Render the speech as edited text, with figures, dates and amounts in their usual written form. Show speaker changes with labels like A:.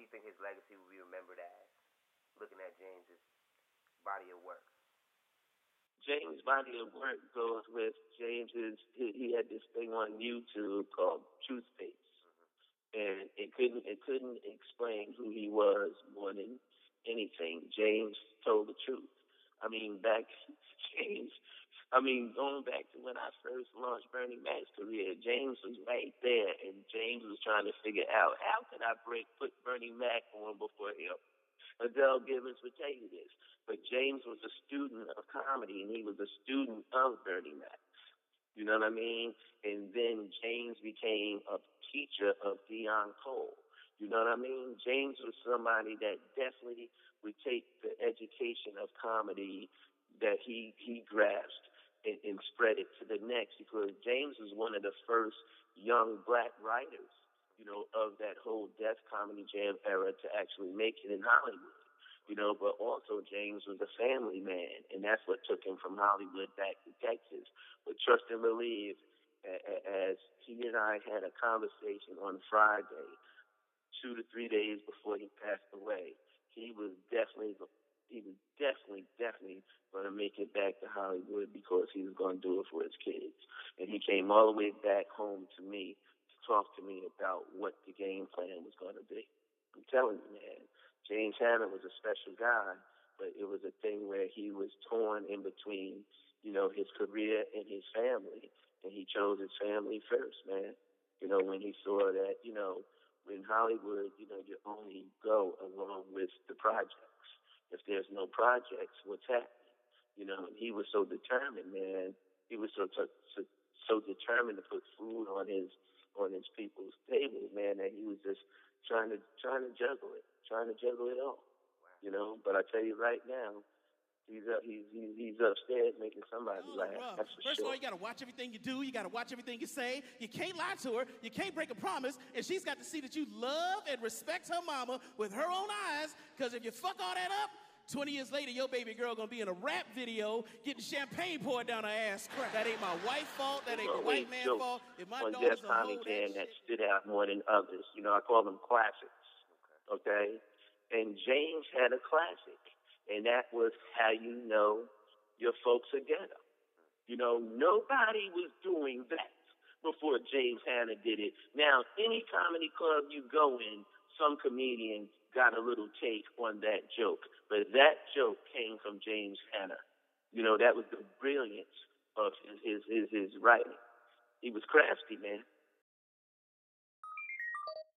A: you think his legacy will be remembered as? Looking at James's body of work.
B: James' body of work goes with James's. He had this thing on YouTube called Truth Face, and it couldn't explain who he was more than anything. James told the truth. I mean, going back to when I first launched Bernie Mac's career, James was right there, and James was trying to figure out how could I put Bernie Mac on before him. Adele Givens would tell you this, but James was a student of comedy, and he was a student of Bernie Mac. You know what I mean? And then James became a teacher of Dion Cole. You know what I mean? James was somebody that definitely would take the education of comedy that he grasped and spread it to the next, because James was one of the first young black writers, of that whole Def Comedy Jam era to actually make it in Hollywood. But also James was a family man, and that's what took him from Hollywood back to Texas. But trust and believe, as he and I had a conversation on Friday, 2 to 3 days before he passed away, he was definitely going to make it back to Hollywood because he was going to do it for his kids. And he came all the way back home to me to talk to me about what the game plan was going to be. I'm telling you, man, James Hanna was a special guy, but it was a thing where he was torn in between, his career and his family, and he chose his family first, man. When he saw that, in Hollywood, you only go along with the projects. If there's no projects, what's happening? And he was so determined, man. He was so determined to put food on his people's tables, man, that he was just trying to juggle it all. But I tell you right now, he's upstairs making somebody laugh. That's for
C: First
B: sure.
C: of all, you got to watch everything you do. You got to watch everything you say. You can't lie to her. You can't break a promise. And she's got to see that you love and respect her mama with her own eyes. Because if you fuck all that up, 20 years later, your baby girl going to be in a rap video getting champagne poured down her ass. That ain't my wife's fault. That ain't the white man's fault. If my daughter's a hoe,
B: that stood out more than others. I call them classics. Okay? And James had a classic. And that was How You Know Your Folks Are Ghetto. Nobody was doing that before James Hanna did it. Now, any comedy club you go in, some comedian got a little take on that joke. But that joke came from James Hanna. That was the brilliance of his writing. He was crafty, man.